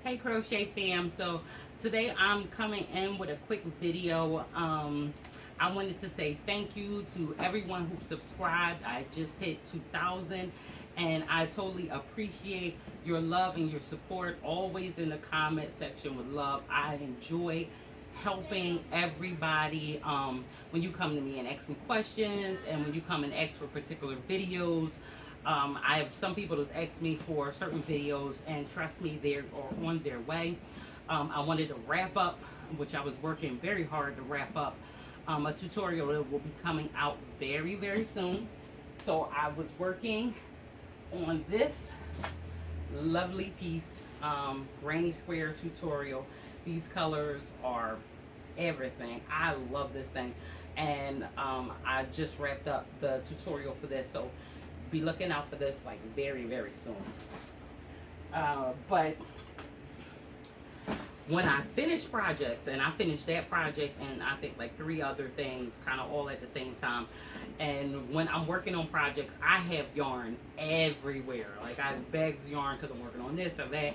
Hey Crochet fam, so today I'm coming in with a quick video. I wanted to say thank you to everyone who subscribed. I just hit 2,000 and I totally appreciate your love and your support. Always in the comment section with love. I enjoy helping everybody when you come to me and ask me questions, and when you come and ask for particular videos. I have some people that ask me for certain videos, and trust me, they're on their way. I wanted to wrap up, which I was working very hard to wrap up, a tutorial that will be coming out very, very soon. So I was working on this lovely piece, granny square tutorial. These colors are everything. I love this thing, and I just wrapped up the tutorial for this, so be looking out for this like very, very soon. But when I finish projects, and I finished that project and I think like 3 other things kind of all at the same time, and when I'm working on projects, I have yarn everywhere. Like I have bags of yarn because I'm working on this or that.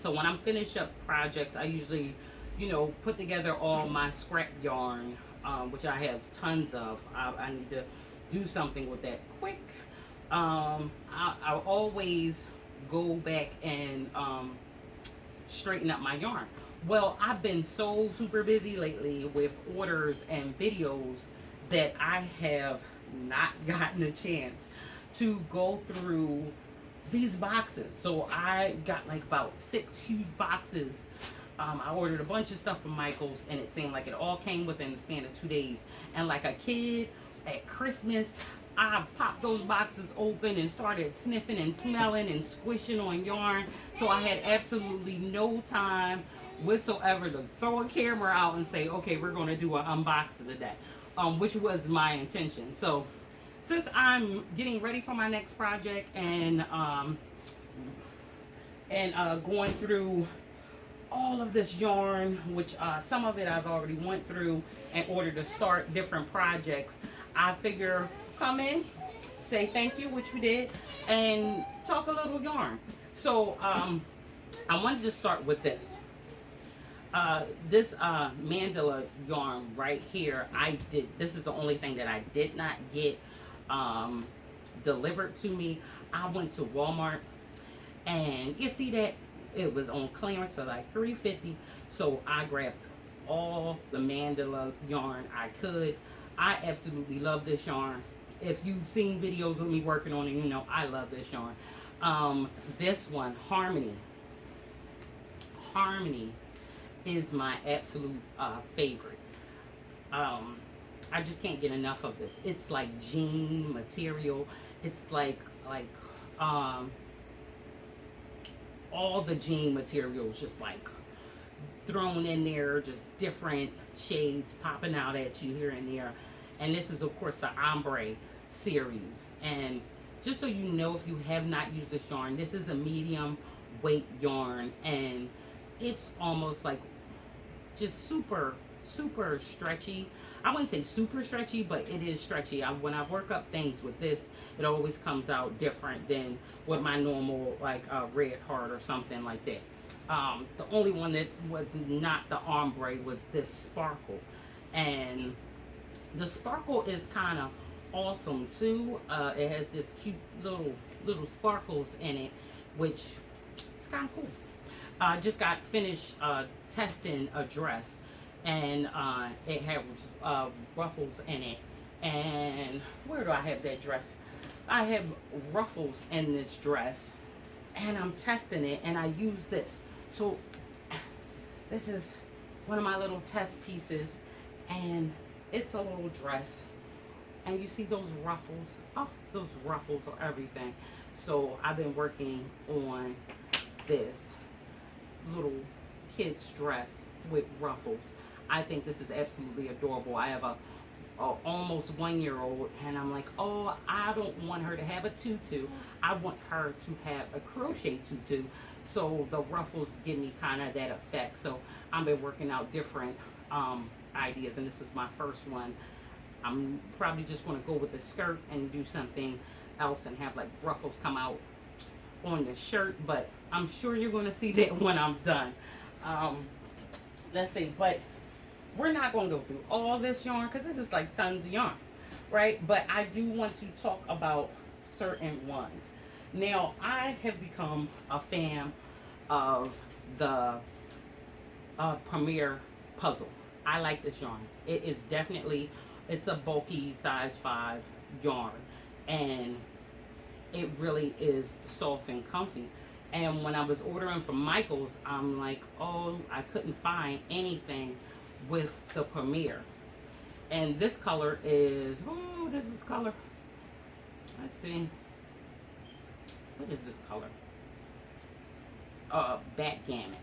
So when I'm finished up projects, I usually, put together all my scrap yarn, which I have tons of. I need to do something with that quick. I always go back and straighten up my yarn. Well, I've been so super busy lately with orders and videos that I have not gotten a chance to go through these boxes. So I got like about 6 huge boxes. I ordered a bunch of stuff from Michael's, and it seemed like it all came within the span of 2 days. And like a kid at Christmas, I popped those boxes open and started sniffing and smelling and squishing on yarn. So I had absolutely no time whatsoever to throw a camera out and say, okay, we're going to do an unboxing today, which was my intention. So since I'm getting ready for my next project and going through all of this yarn, which some of it I've already went through in order to start different projects, I figure come in, say thank you, which we did, and talk a little yarn. So I wanted to start with this. This mandala yarn right here, this is the only thing that I did not get delivered to me. I went to Walmart, and you see that it was on clearance for like $3.50. So I grabbed all the mandala yarn I could. I absolutely love this yarn. If you've seen videos of me working on it, you know I love this yarn. This one, Harmony is my absolute favorite. I just can't get enough of this. It's like jean material. It's like all the jean materials just like thrown in there, just different shades popping out at you here and there. And this is of course the ombre series. And just so you know, if you have not used this yarn, this is a medium weight yarn, and it's almost like just super stretchy. I wouldn't say super stretchy, but it is stretchy. When I work up things with this, it always comes out different than with my normal like red heart or something like that. The only one that was not the ombre was this sparkle, and the sparkle is kind of awesome too. It has this cute little sparkles in it, which is kind of cool. I just got finished testing a dress, and it had ruffles in it. And where do I have that dress? I have ruffles in this dress, and I'm testing it, and I use this. So this is one of my little test pieces, and it's a little dress, and you see those ruffles. Oh, those ruffles are everything. So I've been working on this little kid's dress with ruffles. I think this is absolutely adorable. I have a almost 1-year-old, and I'm like, oh, I don't want her to have a tutu. I want her to have a crochet tutu. So the ruffles give me kind of that effect. So I've been working out different ideas, and this is my first one. I'm probably just going to go with the skirt and do something else and have like ruffles come out on the shirt, but I'm sure you're going to see that when I'm done. Let's see, but we're not going to go through all this yarn because this is like tons of yarn, right? But I do want to talk about certain ones. Now, I have become a fan of the Premier puzzle. I like this yarn. It is definitely, it's a bulky size 5 yarn, and it really is soft and comfy. And when I was ordering from Michael's, I'm like, oh, I couldn't find anything with the Premier. And this color is, oh, what is this color? Let's see. What is this color? Backgammon.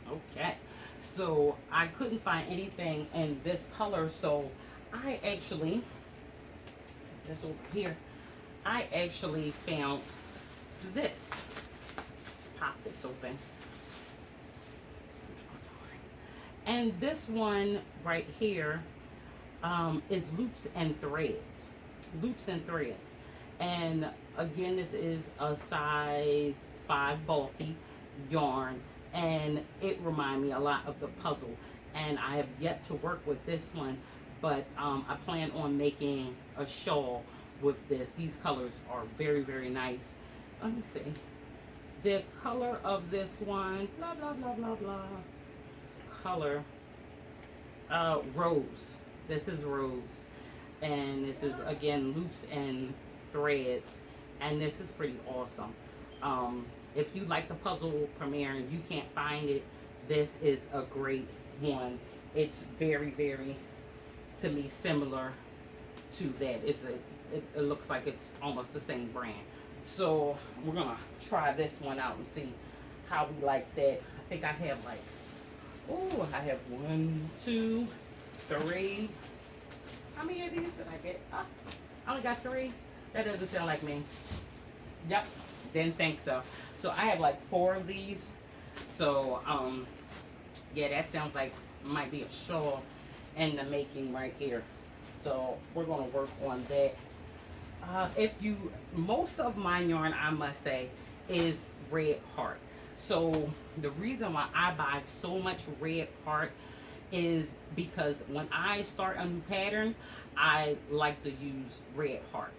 Okay. So I couldn't find anything in this color, so I actually, this over here, I actually found this. Let's pop this open. And this one right here is loops and threads. Loops and threads. And again, this is a size 5 bulky yarn, and it reminds me a lot of the puzzle. And I have yet to work with this one, but I plan on making a shawl with this. These colors are very, very nice. Let me see. The color of this one, blah, blah, blah, blah, blah. Color, rose. This is rose. And this is, again, loops and threads. And this is pretty awesome. If you like the puzzle Premier and you can't find it, this is a great one. It's very, very, to me, similar to that. It looks like it's almost the same brand. So we're gonna try this one out and see how we like that. I think I have like, oh, I have 1, 2, 3. How many of these did I get? Oh, I only got 3. That doesn't sound like me. Yep, didn't think so. So I have like 4 of these. So yeah, that sounds like might be a shawl in the making right here. So we're gonna work on that. Most of my yarn, I must say, is red heart. So the reason why I buy so much red heart is because when I start a new pattern, I like to use red heart.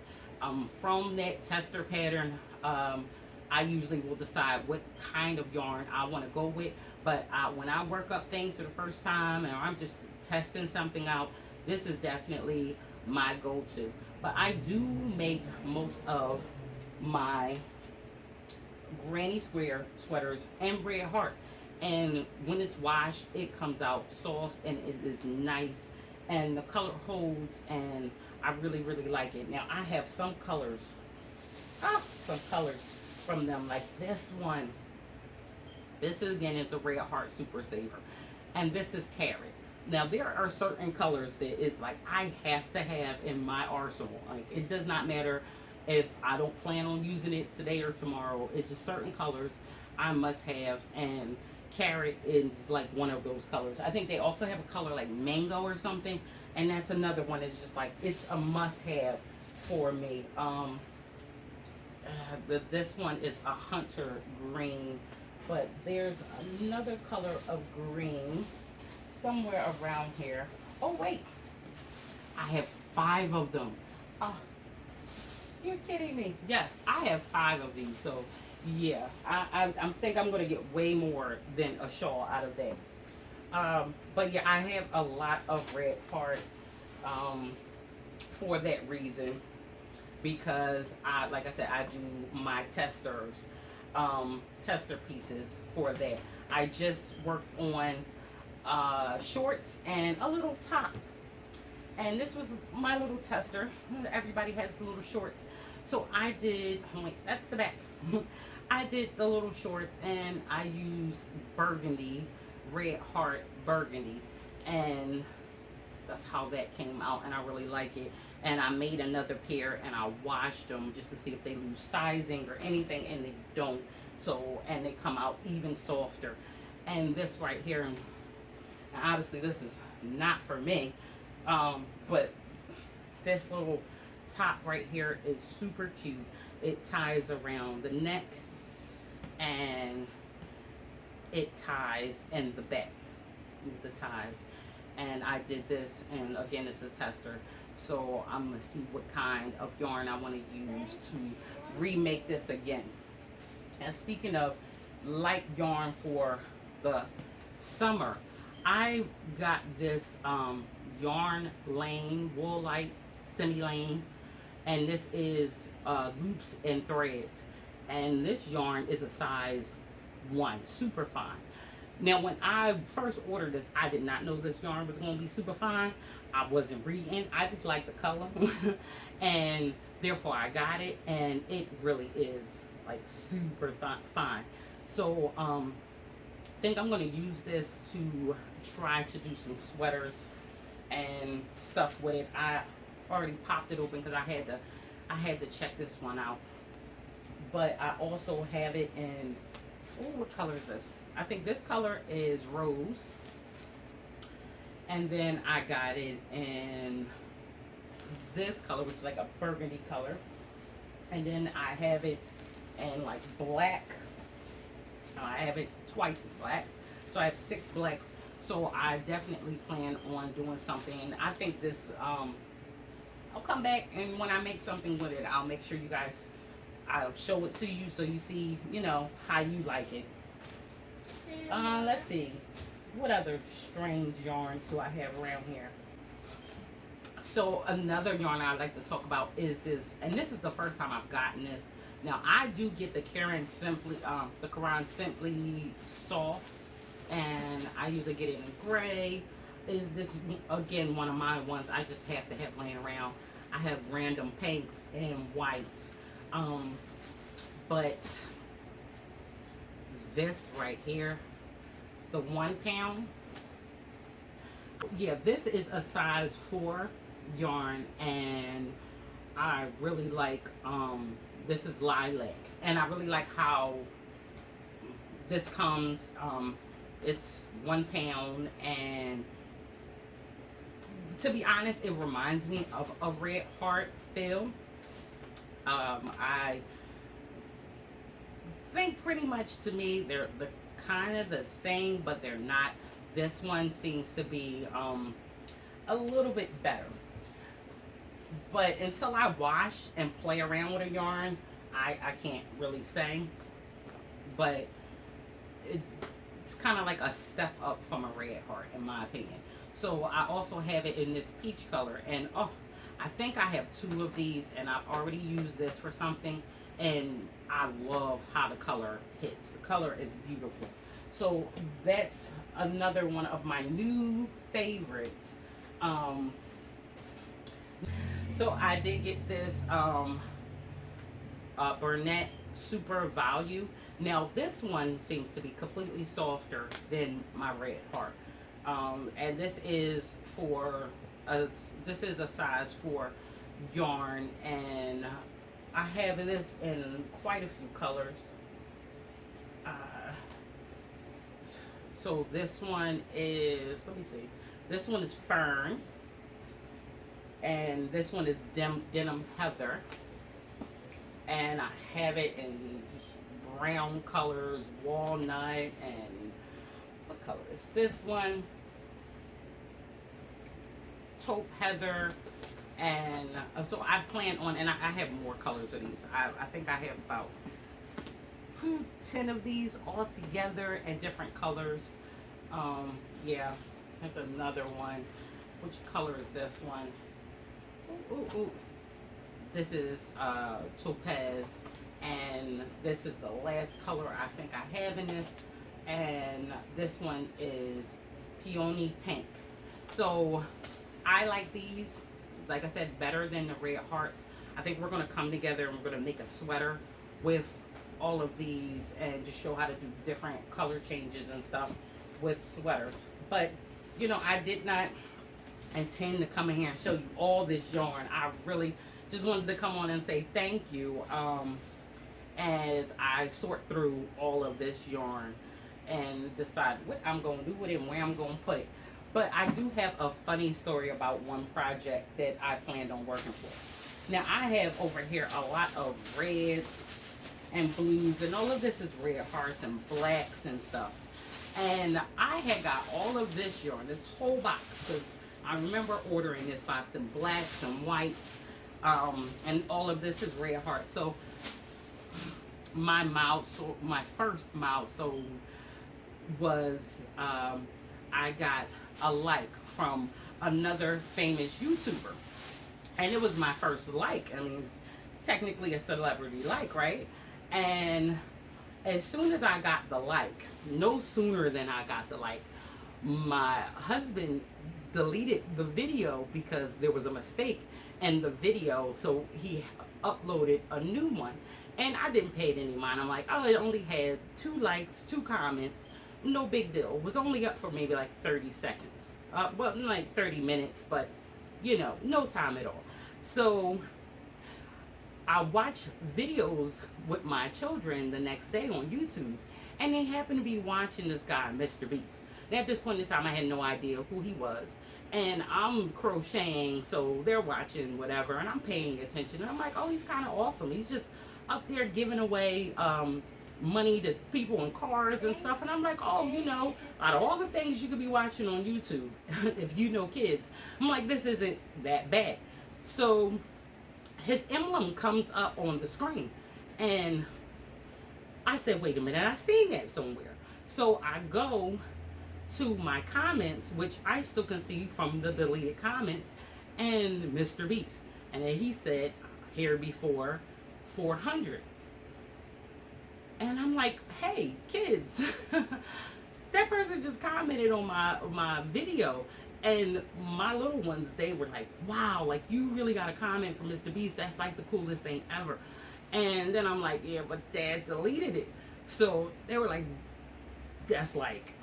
From that tester pattern, I usually will decide what kind of yarn I want to go with. But when I work up things for the first time and I'm just testing something out, this is definitely my go-to. But I do make most of my granny square sweaters in red heart. And when it's washed, it comes out soft and it is nice. And the color holds, and I really, really like it. Now, I have some colors from them, like this one. This, again, is a red heart super saver. And this is carrot. Now, there are certain colors that it's like I have to have in my arsenal. Like, it does not matter if I don't plan on using it today or tomorrow. It's just certain colors I must have, and carrot is like one of those colors. I think they also have a color like mango or something, and that's another one. It's just like, it's a must-have for me. This one is a hunter green, but there's another color of green somewhere around here. Oh wait, I have 5 of them. You're kidding me. Yes, I have 5 of these. So yeah, I think I'm gonna get way more than a shawl out of that. But yeah, I have a lot of red heart for that reason, because like I said, I do my tester pieces for that. I just worked on shorts and a little top, and this was my little tester. Everybody has the little shorts, so I did, wait, that's the back. I did the little shorts, and I used burgundy, red heart burgundy, and that's how that came out, and I really like it. And I made another pair, and I washed them just to see if they lose sizing or anything, and they don't. So, and they come out even softer. And this right here, and obviously this is not for me, but this little top right here is super cute. it ties around the neck and it ties in the back, the ties. And I did this, and again, it's a tester, so I'm gonna see what kind of yarn I want to use to remake this again. And speaking of light yarn for the summer, I got this yarn lane, wool light semi lane, and this is loops and threads, and this yarn is a size 1, super fine. Now, when I first ordered this, I did not know this yarn was going to be super fine. I wasn't reading. I just like the color. And therefore, I got it. And it really is, like, super fine. So, I think I'm going to use this to try to do some sweaters and stuff with it. I already popped it open because I had to check this one out. But I also have it in, oh, what color is this? I think this color is rose. And then I got it in this color, which is like a burgundy color. And then I have it in like black. I have it twice black. So I have 6 blacks. So I definitely plan on doing something. I think this, I'll come back, and when I make something with it, I'll make sure you guys, I'll show it to you so you see, you know, how you like it. Let's see. What other strange yarns do I have around here? So another yarn I like to talk about is this, and this is the first time I've gotten this. Now I do get the Caron Simply Soft, and I usually get it in gray. Is this again one of my ones I just have to have laying around? I have random pinks and whites, but this right here, the 1 pound, yeah, this is a size 4 yarn, and I really like, this is lilac, and I really like how this comes. It's 1 pound, and to be honest, it reminds me of a Red Heart feel. I think pretty much, to me, they're kind of the same, but they're not. This one seems to be a little bit better. But until I wash and play around with a yarn, I can't really say. But it's kind of like a step up from a Red Heart, in my opinion. So I also have it in this peach color, and oh, I think I have 2 of these, and I've already used this for something, and I love how the color hits. The color is beautiful. So that's another one of my new favorites. So I did get this Burnett Super Value. Now this one seems to be completely softer than my Red Heart, and this is for this is a size 4 yarn, and I have this in quite a few colors. So this one is, let me see, this one is Fern, and this one is Denim Heather, and I have it in brown colors, walnut, and what color is this one? Taupe Heather. And so I plan on, and I have more colors of these. I think I have about 10 of these all together in different colors. Yeah, that's another one. Which color is this one? Ooh, ooh, ooh. This is Topaz, and this is the last color I think I have in this. And this one is Peony Pink. So I like these, like I said, better than the Red Hearts. I think we're going to come together and we're going to make a sweater with all of these and just show how to do different color changes and stuff with sweaters. But, you know, I did not intend to come in here and show you all this yarn. I really just wanted to come on and say thank you as I sort through all of this yarn and decide what I'm going to do with it and where I'm going to put it. But I do have a funny story about one project that I planned on working for. Now I have over here a lot of reds and blues, and all of this is red hearts and blacks and stuff. And I had got all of this yarn, this whole box, because I remember ordering this box in blacks and whites, and all of this is red heart. So my first milestone was I got a like from another famous YouTuber, and it was my first like. I mean, it's technically a celebrity like, right? And as soon as I got the like, no sooner than I got the like, my husband deleted the video because there was a mistake in the video, so he uploaded a new one. And I didn't pay it any mind. I'm like, oh, it only had 2 likes, 2 comments, no big deal. It was only up for maybe like 30 seconds. Well, like 30 minutes, but you know, no time at all. So I watch videos with my children the next day on YouTube, and they happen to be watching this guy, Mr. Beast. And at this point in time, I had no idea who he was. And I'm crocheting, so they're watching whatever, and I'm paying attention. And I'm like, oh, he's kind of awesome. He's just up there giving away money to people in cars and stuff. And I'm like, oh, you know, out of all the things you could be watching on YouTube, if you know kids, I'm like, this isn't that bad. So his emblem comes up on the screen, and I said, wait a minute, I seen that somewhere. So I go to my comments, which I still can see from the deleted comments, and Mr. Beast. And then he said, here before 400. And I'm like, hey, kids, that person just commented on my video. And my little ones, they were like, wow, like, you really got a comment from Mr. Beast. That's like the coolest thing ever. And then I'm like, yeah, but Dad deleted it. So they were like, that's like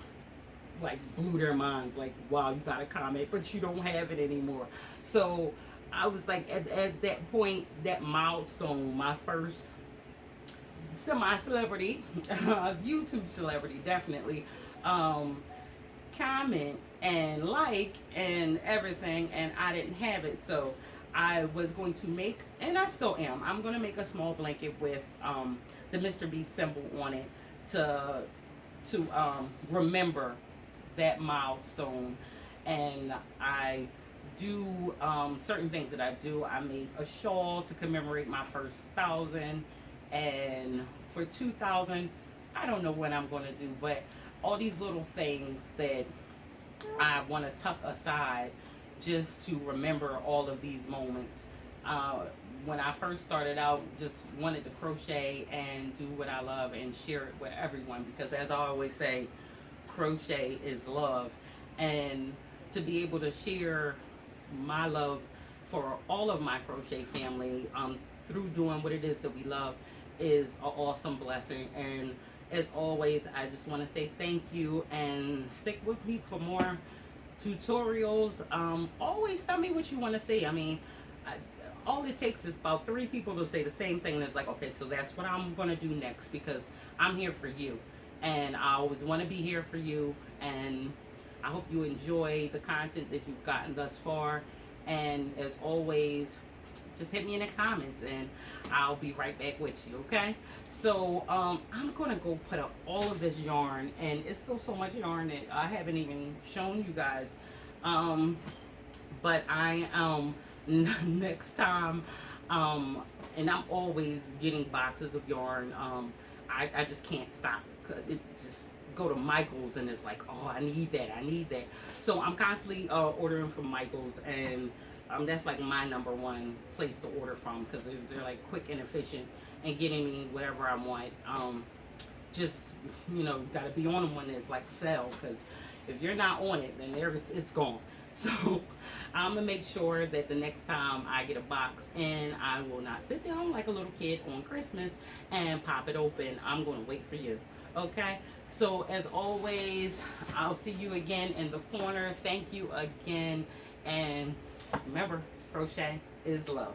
blew their minds. Like, wow, you got a comment, but you don't have it anymore. So I was like, at that point, that milestone, my first semi-celebrity, YouTube celebrity, definitely, comment and like and everything, and I didn't have it. So I was going to make, and I still am, I'm going to make a small blanket with the Mr. Beast symbol on it to remember that milestone. And I do certain things that I do. I made a shawl to commemorate my first 1,000, and for 2,000, I don't know what I'm going to do, but all these little things that I want to tuck aside just to remember all of these moments. When I first started out, just wanted to crochet and do what I love and share it with everyone, because as I always say, crochet is love. And to be able to share my love for all of my crochet family through doing what it is that we love is an awesome blessing. And as always, I just want to say thank you, and stick with me for more tutorials. Always tell me what you want to see. I mean, all it takes is about 3 people to say the same thing, and it's like, okay, so that's what I'm going to do next, because I'm here for you, and I always want to be here for you. And I hope you enjoy the content that you've gotten thus far. And as always, just hit me in the comments and I'll be right back with you, okay? So I'm gonna go put up all of this yarn, and it's still so much yarn that I haven't even shown you guys, but I next time, and I'm always getting boxes of yarn. I just can't stop it just go to Michael's and it's like, oh, I need that. So I'm constantly ordering from Michael's, and that's like my #1 place to order from, because they're like quick and efficient and getting me whatever I want. Just, you know, got to be on them when it's like sale, because if you're not on it, then it's gone. So I'm gonna make sure that the next time I get a box, and I will not sit down like a little kid on Christmas and pop it open. I'm gonna wait for you, okay? So as always, I'll see you again in the corner. Thank you again, and remember, crochet is love.